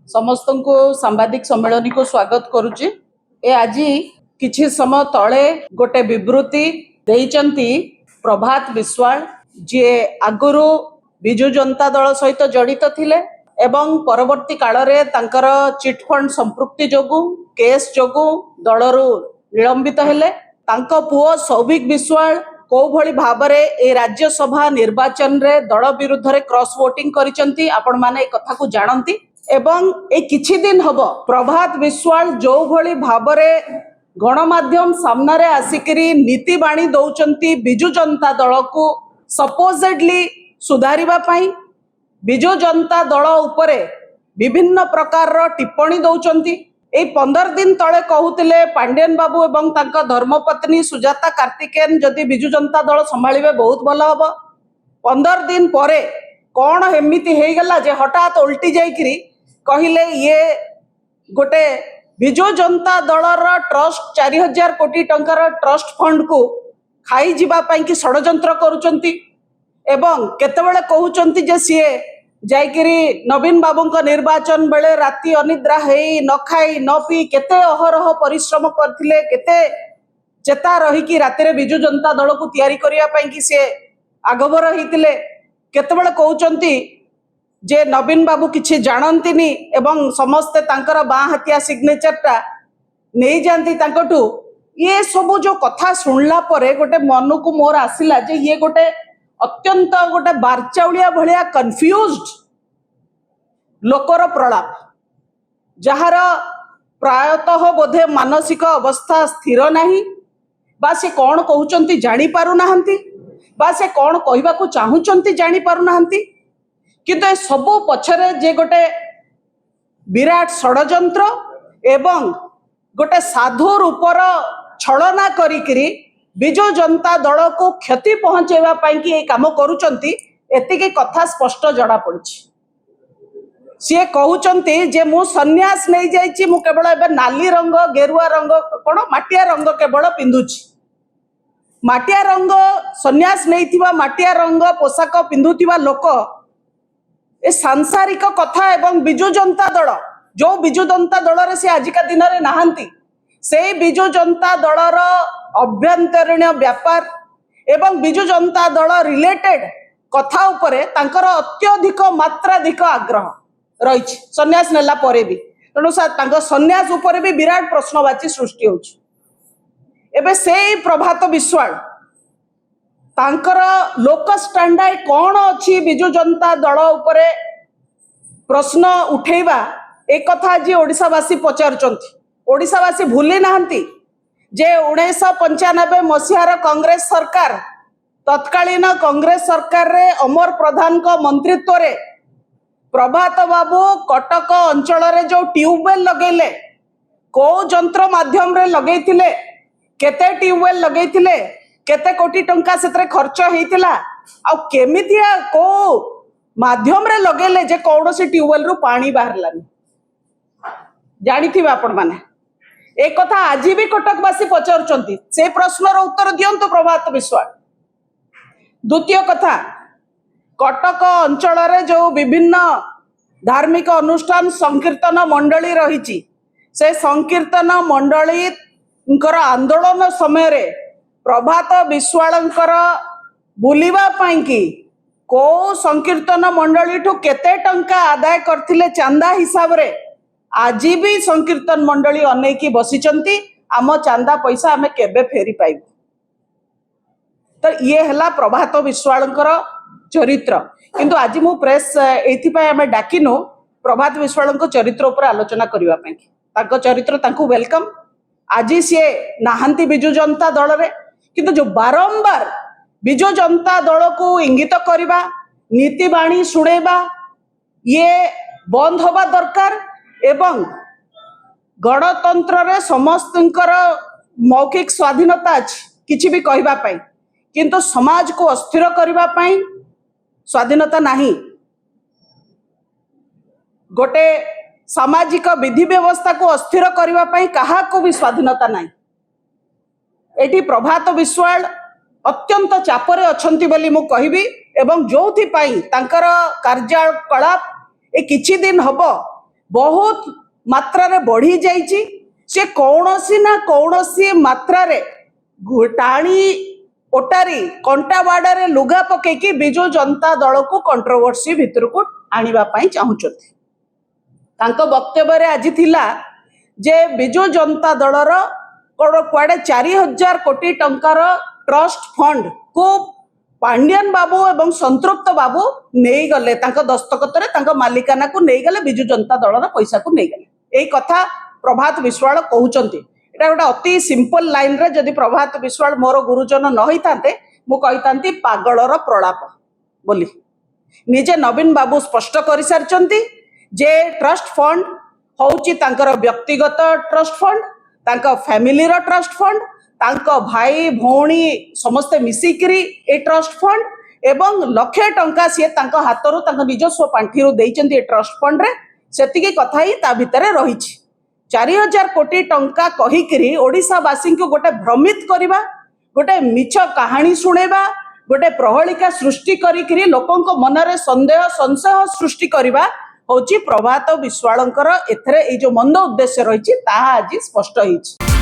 समस्त को सांबादिक सम्मेलन को स्वागत करुच्ची। ए आज किछि समय तले गोटे विवृत्ति देइचंती प्रभात विश्वाल जे आगुरु बिजु जनता दल सहित जड़ित थिले एवं परवर्ती काल रे तांकर चिटफंड संपृक्ति जोगु केस जोगु दलरु निलंबित हेले। तांको पुओ सौभिक विश्वाल को भली भाबरे ए राज्यसभा निर्वाचन रे दल विरुद्ध रे क्रॉस वोटिंग करिसंती आपण माने ए कथा को जानंती एवं ए किछि दिन हबो प्रभात विश्वाल जो भली भाबरे गणमाध्यम सामना रे आसिकरी नीति बाणी दौचंती बिजु जनता दल को सपोजेडली सुधारिबा पई बिजु जनता दल उपरे विभिन्न प्रकार रो टिप्पणी दौचंती। ए 15 दिन तले कहूतिले पांडेन बाबू एवं तांका धर्मपत्नी सुजाता कार्तिकेयन जदि बिजु जनता दल संभाळिबे बहुत भलो हबो। 15 दिन परे कौन हेमिति हे गला जे हठात उल्टी जाइकरी कहिले ये गोटे बिजु जनता दलर ट्रस्ट 4000 कोटी टंकार ट्रस्ट फंड को खाई जीवा पाई कि षडयंत्र करूचंती एवं केतेबेले कहउचंती जे सीए जाइकरी नवीन बाबू निर्वाचन बेले राति अनिद्रा हेई न खाई न पी केते अहरह परिश्रम करथिले केते चेता रही कि राति रे बिजु जनता दल को तैयारी करिया पाई कि से आगबर हेतिले। केतेबेले कहउचंती जे नवीन बाबू किछि जानंतिनी एवं समस्ते तांकर बाँ हाथिया सिग्नेचरटा नहीं जानती तांकटू। ये सब जो कथा सुनला परे गोटे मन को मोर आसिला जे ये गोटे अत्यंत गोटे बारचाउलिया भलिया कन्फ्यूज्ड लोकर प्रलाप जहार प्रायतः बोधे मानसिक अवस्था स्थिर नहीं बा से कौन कहउचंती जानी पारु नाहंती बा से कौन कहबा को चाहुचंती जानी पारु नाहंती। किंतु ए सब पछरे जे गोटे विराट षडयंत्र एवं गोटे साधु रूपर छलना करिकरी बिजु जनता दल को क्षति पहुंचेवा पाई कि ए काम करूचंती एतिके कथा स्पष्ट जड़ा पड़छि। सी कहउचंती जे मु सन्यास नहीं जाइछि मु केवल एबे नाली रंग गेरुआ रंग कोन माटिया रंग केवल पिंधुछि। माटिया रंग सन्यास नहीं थिबा माटिया रंग पोशाक पिंधुथिबा लोक ए सांसारिक कथा एवं बिजु जनता दल जो बिजु जनता दल रे से आजिका दिन रे नाहंती से बिजु जनता दलर अभ्यंतरीण व्यापार एवं बिजु जनता दल रिलेटेड कथा उपरे तांकर अत्यधिक मात्राधिक आग्रह रही सन्यास नेला परे भी तेणु तांकर सन्यास उपरे भी विराट प्रश्नवाची सृष्टि होछि। एबे से प्रभात विश्वाल तांकर लोक स्टैंडर्ड कौन अच्छी बिजु जनता दल उपरे प्रश्न उठेबा एक कथा आज ओडिशावासी पचारुचंती। ओडिशावासी भूली नाहंती जे 1995 मसीहार कांग्रेस सरकार तत्कालीन कांग्रेस सरकार रे अमर प्रधान को मंत्रित्व रे प्रभात बाबू कटक अंचल रे जो ट्यूबवेल लगेले को जंत्र माध्यम रे लगेइथिले केते ट्यूबवेल लगेइथिले केते कोटी टंका सेतरे खर्च हेइतिला आ केमितिया को माध्यम रे लगेले जे कौनसी ट्यूबवेल रु पानी बाहरलानी जानिथिबे आपण माने एक कथा आज भी कटकवासी पचारुचंती से प्रश्नर उत्तर दियंतु प्रभात विश्वाल। द्वितीय कथा कटक अंचल रे जो विभिन्न धार्मिक अनुष्ठान संकीर्तन मंडली रही से संकीर्तन मंडली आंदोलन समय रे प्रभात विश्वालंकर बुलिबा पाई कि को संकीर्तन मंडली ठू केते टंका आदाय करथिले चांदा हिसाब रे आज भी संकीर्तन मंडली अनेकी बसीचंती आम चांदा पैसा आमे केबे फेरी पाइबु। तो ये हला प्रभात विश्वालंकर चरित्र किंतु आज मु प्रेस एथि पय आमे डाकिनो प्रभात विश्वालंकर चरित्र ऊपर आलोचना करिवा पई ताको चरित्र ताको वेलकम। आज सी नाहंती बिजु जनता दल रे किंतु जो बारंबार बिजु जनता दल को इंगित करिबा नीति बाणी सुनेबा ये बंद होबा दरकार एवं गणतंत्र रे समस्तंकर मौखिक स्वाधीनता अछि किछि भी कहबा पाई किंतु समाज को अस्थिर करबा पाई स्वाधीनता नहीं। गोटे सामाजिक विधि व्यवस्था को अस्थिर करबा पाई कहा को भी स्वाधीनता नहीं। एटी प्रभात विश्वाल अत्यंत चापरे अछंती बोली मु कहबी एवं जोथि पाई तांकर कार्यकलाप ए किछि दिन हबो बहुत मात्रा रे बढ़ी जाइछि से कौनसी ना कौनसी मात्रा रे टाणी ओटारी कंटा बाड़े लुगा पकईकि बिजु जनता दल को कंट्रोवर्सी भितर को आनिबा पई चाहुचथि। तांको वक्तव्य रे आज थिला जे बिजु जनता दलर कुआडे 4000 कोटी टंकार ट्रस्ट फंड को पांडियन बाबू एवं संतृप्त बाबू नहीं गले दस्तखत रे मालिकाना को नहीं गले बिजु जनता दलर पैसा को नहीं गले। यही कथा प्रभात विश्वाल कहउचंती। एटा गोटे अति सिंपल लाइन रे जदि प्रभात विश्वाल मोर गुरुजन न होइतांते मु कहितांती पागलर प्रलाप बोली। निजे नवीन बाबू स्पष्ट करि सारचंती जे ट्रस्ट फंड होउची तांकर व्यक्तिगत ट्रस्ट फंड, तांका फैमिली रो ट्रस्ट फंड, तांको भाई भौणी समस्ते मिसिकरी ए ट्रस्ट फंड एवं लक्षे टंका सी तांको हातरू तांको निजस्व पांठीरू देइचंती ए ट्रस्ट फंड रे सेतिकी कथा ही ता भितरे रहिछि। 4000 कोटी टंका कहिकरी ओडिशावासी को गोटे भ्रमित करवा, गोटे मिछ कहानी शुणेबा, गोटे प्रहलिका सृष्टि करिकरी लोकंको मनरे संदेह संशय सृष्टि करवा होची प्रभात विश्वालंकर एथरे ए जो मंद उद्देश्य रहिछि ताहा आज स्पष्ट होइछि।